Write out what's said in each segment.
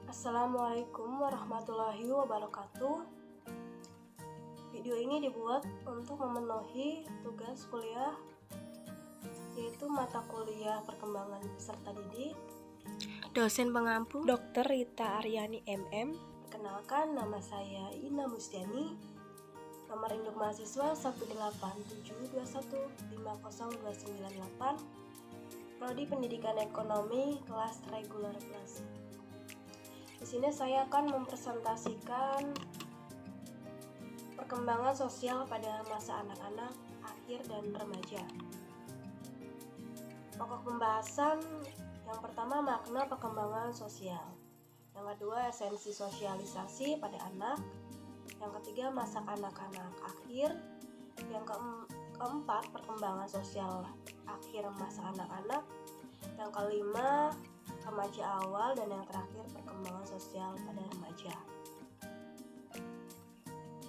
Assalamualaikum warahmatullahi wabarakatuh. Video ini dibuat untuk memenuhi tugas kuliah, yaitu mata kuliah perkembangan peserta didik. Dosen pengampu Dr. Rita Aryani MM. Perkenalkan, nama saya Ina Musdiani. Nomor induk mahasiswa 18721502998. Prodi Pendidikan Ekonomi, kelas reguler plus. Di sini saya akan mempresentasikan perkembangan sosial pada masa anak-anak, akhir, dan remaja. Pokok pembahasan yang pertama, makna perkembangan sosial. Yang kedua, esensi sosialisasi pada anak. Yang ketiga, masa anak-anak akhir. Yang keempat, perkembangan sosial akhir masa anak-anak. Yang kelima, remaja awal, dan yang terakhir perkembangan sosial pada remaja.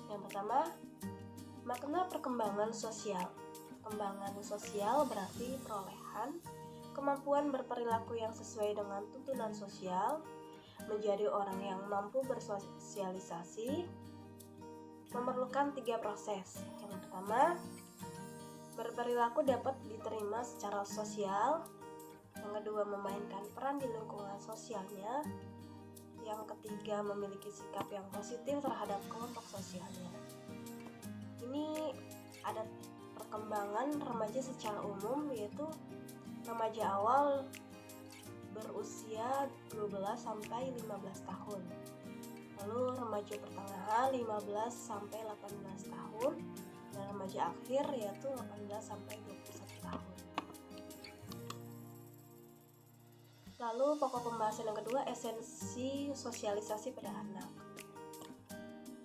Yang pertama, makna perkembangan sosial. Perkembangan sosial berarti perolehan kemampuan berperilaku yang sesuai dengan tuntunan sosial, menjadi orang yang mampu bersosialisasi, memerlukan 3 proses. Yang pertama, berperilaku dapat diterima secara sosial. Yang kedua, memainkan peran di lingkungan sosialnya. Yang ketiga, memiliki sikap yang positif terhadap kelompok sosialnya. Ini ada perkembangan remaja secara umum, yaitu remaja awal berusia 12 sampai 15 tahun. Lalu remaja pertengahan 15 sampai 18 tahun, dan remaja akhir yaitu 18 sampai 21 tahun. Lalu pokok pembahasan yang kedua, esensi sosialisasi pada anak.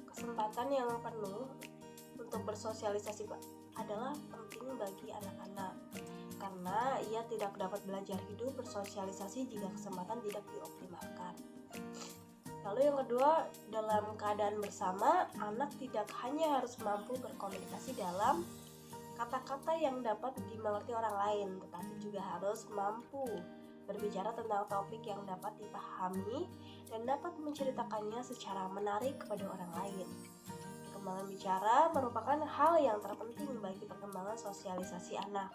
Kesempatan yang penuh untuk bersosialisasi adalah penting bagi anak-anak, karena ia tidak dapat belajar hidup bersosialisasi jika kesempatan tidak dioptimalkan. Lalu yang kedua, dalam keadaan bersama, anak tidak hanya harus mampu berkomunikasi dalam kata-kata yang dapat dimengerti orang lain, tetapi juga harus mampu berbicara tentang topik yang dapat dipahami dan dapat menceritakannya secara menarik kepada orang lain. Perkembangan bicara merupakan hal yang terpenting bagi perkembangan sosialisasi anak.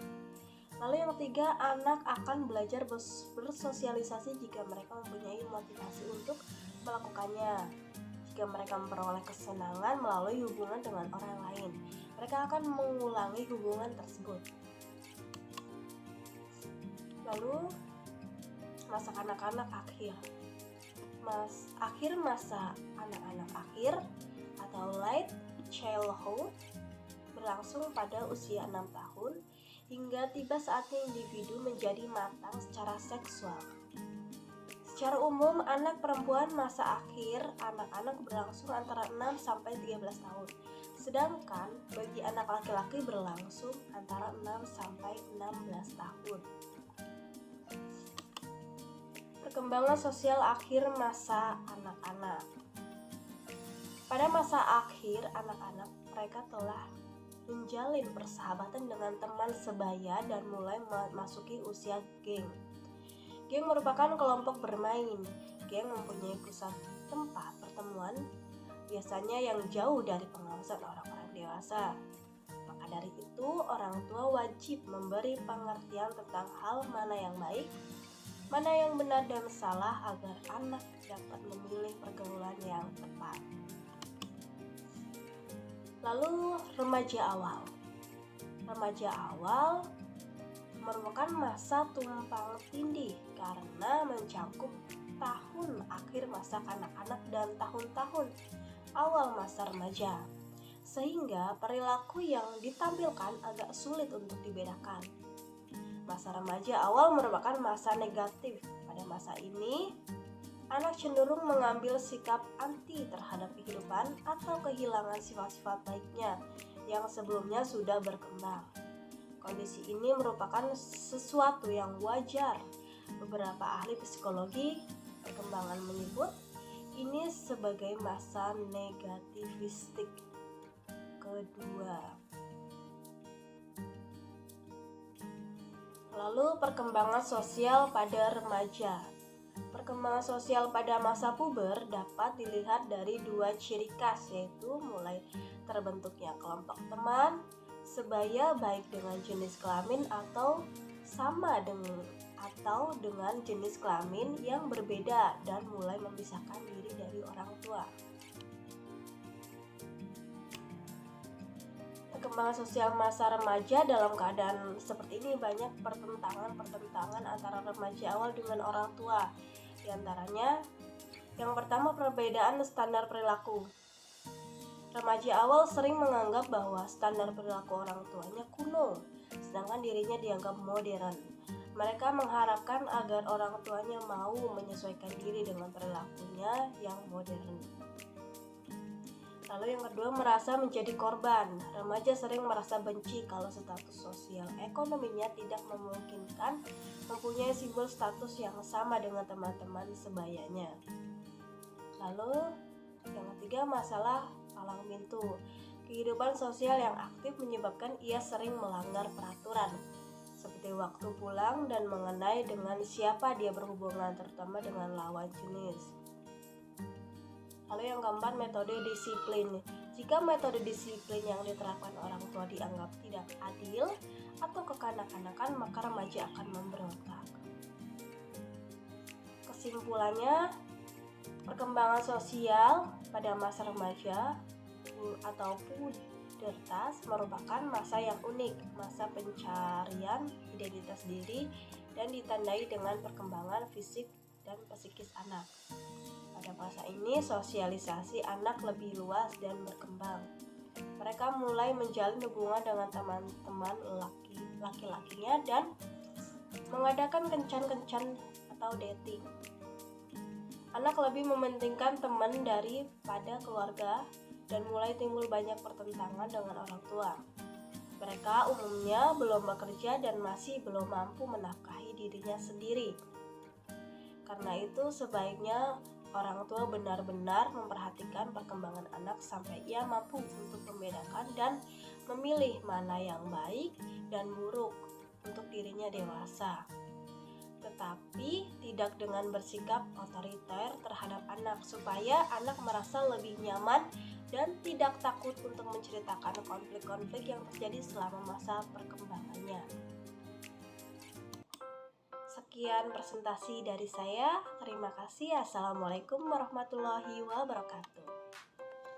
Lalu yang ketiga, anak akan belajar bersosialisasi jika mereka mempunyai motivasi untuk melakukannya. Jika mereka memperoleh kesenangan melalui hubungan dengan orang lain, mereka akan mengulangi hubungan tersebut. Lalu masa anak-anak akhir. Akhir masa anak-anak akhir atau late childhood berlangsung pada usia 6 tahun hingga tiba saatnya individu menjadi matang secara seksual. Secara umum, anak perempuan masa akhir anak-anak berlangsung antara 6 sampai 13 tahun. Sedangkan bagi anak laki-laki berlangsung antara 6 sampai 16 tahun. Perkembangan sosial akhir masa anak-anak. Pada masa akhir anak-anak, mereka telah menjalin persahabatan dengan teman sebaya dan mulai memasuki usia geng. Geng merupakan kelompok bermain. Geng mempunyai pusat tempat pertemuan, biasanya yang jauh dari pengawasan orang-orang dewasa. Maka dari itu, orang tua wajib memberi pengertian tentang hal mana yang baik, mana yang benar dan salah agar anak dapat memilih pergaulan yang tepat. Lalu remaja awal. Remaja awal merupakan masa tumpang tindih karena mencakup tahun akhir masa kanak-kanak dan tahun-tahun awal masa remaja, sehingga perilaku yang ditampilkan agak sulit untuk dibedakan. Masa remaja awal merupakan masa negatif. Pada masa ini, anak cenderung mengambil sikap anti terhadap kehidupan atau kehilangan sifat-sifat baiknya yang sebelumnya sudah berkembang. Kondisi ini merupakan sesuatu yang wajar. Beberapa ahli psikologi perkembangan menyebut ini sebagai masa negativistik kedua. Lalu perkembangan sosial pada remaja. Perkembangan sosial pada masa puber dapat dilihat dari dua ciri khas, yaitu mulai terbentuknya kelompok teman sebaya baik dengan jenis kelamin atau dengan jenis kelamin yang berbeda dan mulai memisahkan diri dari orang tua. Perkembangan sosial masa remaja dalam keadaan seperti ini banyak pertentangan antara remaja awal dengan orang tua. Di antaranya, yang pertama perbedaan standar perilaku. Remaja awal sering menganggap bahwa standar perilaku orang tuanya kuno, sedangkan dirinya dianggap modern. Mereka mengharapkan agar orang tuanya mau menyesuaikan diri dengan perilakunya yang modern. Lalu yang kedua, merasa menjadi korban. Remaja sering merasa benci kalau status sosial ekonominya tidak memungkinkan mempunyai simbol status yang sama dengan teman-teman sebayanya. Lalu yang ketiga, masalah palang pintu. Kehidupan sosial yang aktif menyebabkan ia sering melanggar peraturan, seperti waktu pulang dan mengenai dengan siapa dia berhubungan, terutama dengan lawan jenis. Lalu yang keempat, metode disiplin. Jika metode disiplin yang diterapkan orang tua dianggap tidak adil atau kekanak-kanakan, maka remaja akan memberontak. Kesimpulannya, perkembangan sosial pada masa remaja atau pubertas merupakan masa yang unik, masa pencarian identitas diri dan ditandai dengan perkembangan fisik dan psikis anak. Pada masa ini, sosialisasi anak lebih luas dan berkembang. Mereka mulai menjalin hubungan dengan teman-teman laki-lakinya dan mengadakan kencan-kencan atau dating. Anak lebih mementingkan teman daripada keluarga dan mulai timbul banyak pertentangan dengan orang tua. Mereka umumnya belum bekerja dan masih belum mampu menafkahi dirinya sendiri. Karena itu, sebaiknya orang tua benar-benar memperhatikan perkembangan anak sampai ia mampu untuk membedakan dan memilih mana yang baik dan buruk untuk dirinya dewasa. Tetapi tidak dengan bersikap otoriter terhadap anak, supaya anak merasa lebih nyaman dan tidak takut untuk menceritakan konflik-konflik yang terjadi selama masa perkembangannya. Sekian presentasi dari saya. Terima kasih. Assalamualaikum warahmatullahi wabarakatuh.